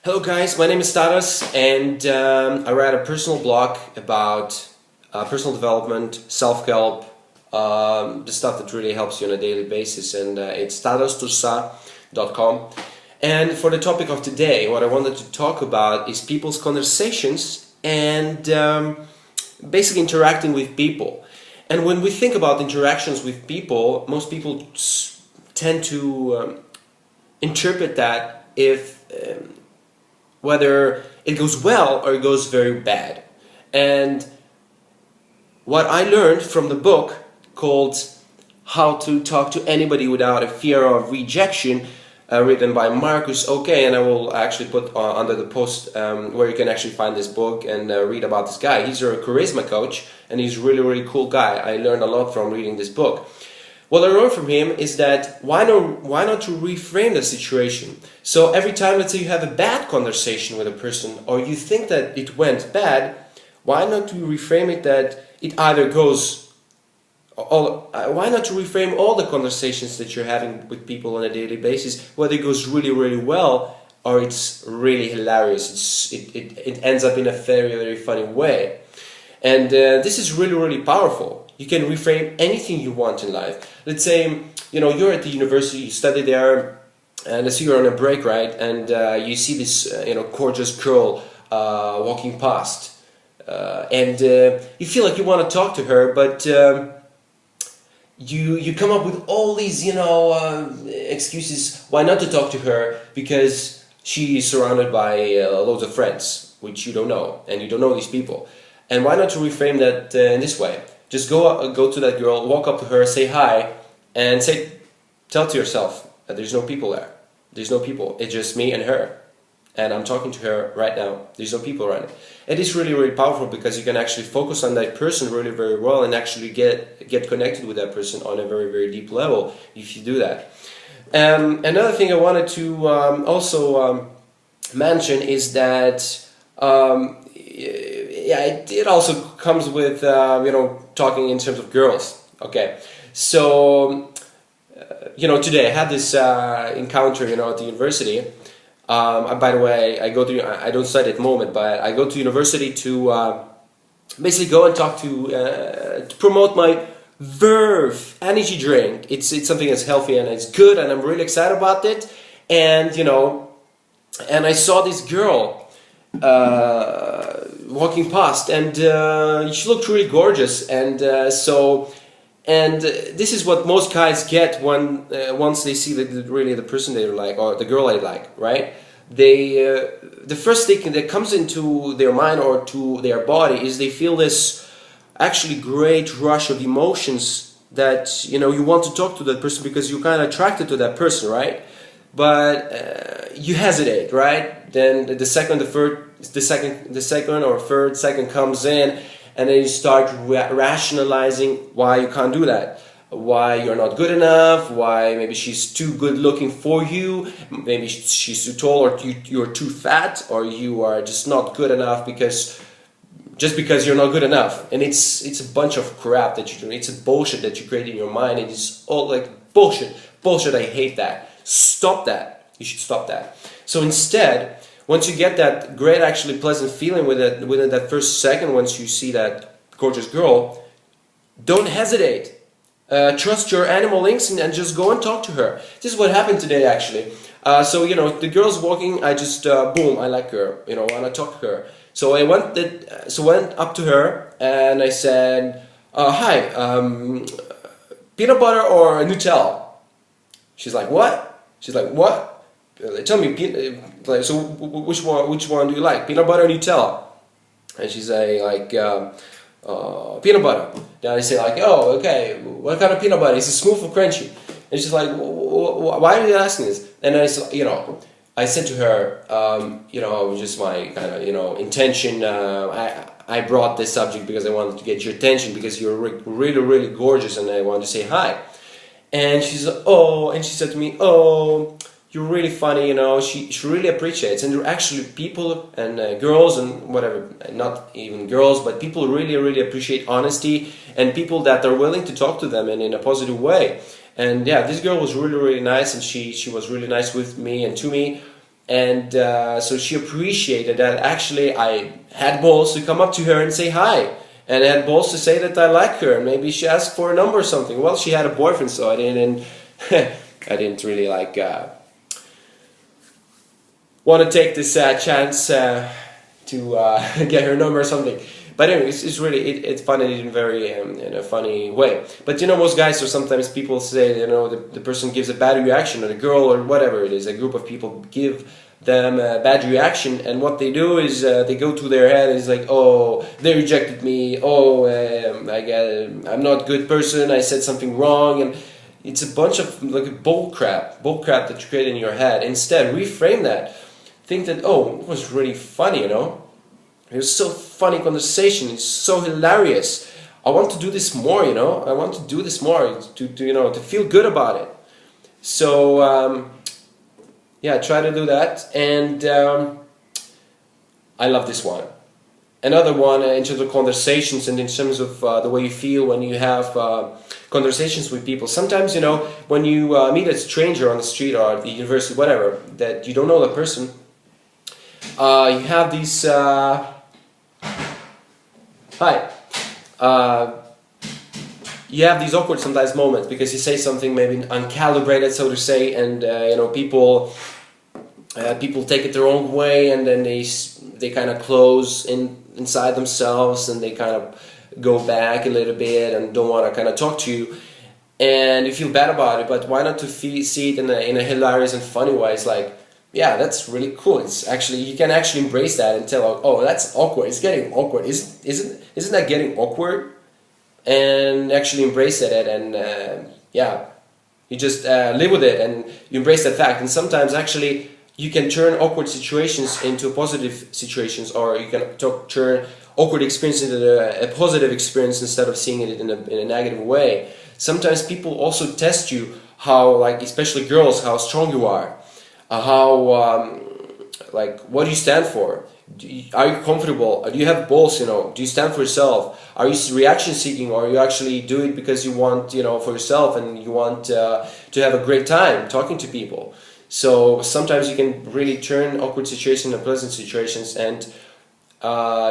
Hello guys, my name is Taras and I write a personal blog about personal development, self-help, the stuff that really helps you on a daily basis, and it's tarastursa.com. And for the topic of today, what I wanted to talk about is people's conversations and basically interacting with people. And when we think about interactions with people, most people tend to interpret that whether it goes well or it goes very bad. And what I learned from the book called How to Talk to Anybody Without a Fear of Rejection, written by Marcus Oke, and I will actually put under the post where you can actually find this book and read about this guy. He's a charisma coach and he's a really cool guy. I learned a lot from reading this book. What I learned from him is that why not to reframe the situation. So every time, let's say you have a bad conversation with a person or you think that it went bad, why not to reframe it that it either goes, why not to reframe all the conversations that you're having with people on a daily basis, whether it goes really well or it's really hilarious, it ends up in a very funny way. And this is really powerful. You can reframe anything you want in life. Let's say, you're at the university, you study there, and let's say you're on a break, right? And you see this, gorgeous girl walking past, and you feel like you want to talk to her, but you come up with all these, excuses why not to talk to her, because she is surrounded by loads of friends, which you don't know, and you don't know these people. And why not to reframe that in this way? Just go to that girl, walk up to her, say hi, and tell to yourself that there's no people there. There's no people. It's just me and her. And I'm talking to her right now. There's no people around. It is really powerful because you can actually focus on that person really very well and actually get connected with that person on a very deep level if you do that. Another thing I wanted to also mention is that it also comes with talking in terms of girls. Okay, so today I had this encounter at the university. By the way, I don't study at the moment, but I go to university to basically go and talk to promote my Verve energy drink. It's something that's healthy and it's good, and I'm really excited about it. And and I saw this girl walking past, and she looked really gorgeous, and this is what most guys get when once they see the person they like or the girl they like, right? The first thing that comes into their mind or to their body is they feel this actually great rush of emotions that you want to talk to that person because you're kind of attracted to that person, right? But you hesitate, right? Then the second or third second comes in, and then you start rationalizing why you can't do that, why you're not good enough, why maybe she's too good looking for you, maybe she's too tall, or you're too fat, or you are just not good enough because you're not good enough. And it's a bunch of crap that you're doing. It's a bullshit that you create in your mind. It is all like bullshit. I hate that. Stop that. You should stop that. So instead, once you get that great, actually pleasant feeling within that first second, once you see that gorgeous girl, don't hesitate. Trust your animal instincts and just go and talk to her. This is what happened today, actually. So the girl's walking. I just boom, I like her. I want to talk to her. So I went up to her and I said, "Hi, peanut butter or Nutella?" She's like, "What?" She's like, "What? Tell me, so which one do you like, peanut butter or Nutella?" And she's like, peanut butter. Then I say like, "Oh, okay. What kind of peanut butter? Is it smooth or crunchy?" And she's like, "Why are you asking this?" And I said to her, just my kind of intention. I brought this subject because I wanted to get your attention because you're really gorgeous, and I wanted to say hi. And she's like, "Oh," and she said to me, "Oh, you're really funny," she really appreciates. And there are actually people and girls and whatever, not even girls, but people really appreciate honesty and people that are willing to talk to them and in a positive way. And yeah, this girl was really nice, and she was really nice with me and to me. And so she appreciated that actually I had balls to come up to her and say hi, and I had balls to say that I like her. Maybe she asked for a number or something. Well, she had a boyfriend, so I didn't I didn't really like want to take this chance to get her number or something. But anyway, it's really it's funny in very in a funny way. But you know, most guys, or sometimes people say, you know, the person gives a bad reaction, or the girl, or whatever it is, a group of people give them a bad reaction, and what they do is they go to their head and it's like, oh, they rejected me, oh, I'm not a good person, I said something wrong, and it's a bunch of like bull crap that you create in your head. Instead, reframe that. Think that, oh, it was really funny, you know. It was so funny conversation. It's so hilarious. I want to do this more, you know. I want to do this more to you know, to feel good about it. So yeah, try to do that. And I love this one. Another one in terms of conversations and in terms of the way you feel when you have conversations with people. Sometimes, you know, when you meet a stranger on the street or at the university, whatever, that you don't know the person, you have these you have these awkward sometimes moments because you say something maybe uncalibrated, so to say, and you know, people take it their own way, and then they kind of close inside themselves, and they kind of go back a little bit and don't want to kind of talk to you, and you feel bad about it. But why not to see it in a hilarious and funny way? It's like, yeah, that's really cool. It's actually, you can actually embrace that and tell, oh, that's awkward. It's getting awkward. Isn't that getting awkward? And actually embrace it, and yeah, you just live with it and you embrace that fact. And sometimes actually you can turn awkward situations into positive situations, or you can turn awkward experience into a positive experience instead of seeing it in a negative way. Sometimes people also test you, how, like, especially girls, how strong you are. Like, what do you stand for? Are you comfortable? Do you have balls, you know? Do you stand for yourself? Are you reaction seeking, or you actually do it because you want, you know, for yourself, and you want to have a great time talking to people? So sometimes you can really turn awkward situations into pleasant situations, and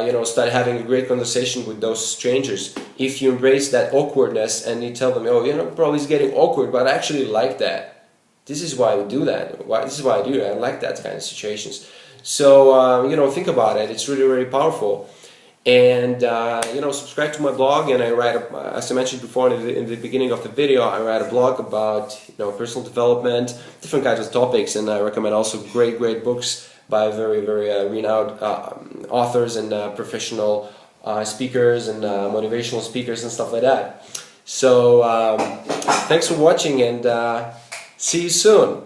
you know, start having a great conversation with those strangers. If you embrace that awkwardness and you tell them, oh, you know, probably it's getting awkward, but I actually like that. This is why we do that. This is why I do it. I like that kind of situations. So, you know, think about it. It's really, really powerful. And, you know, subscribe to my blog. And I write, as I mentioned before in the beginning of the video, I write a blog about, you know, personal development, different kinds of topics. And I recommend also great books by very, very renowned authors and professional speakers and motivational speakers and stuff like that. So, thanks for watching, and see you soon.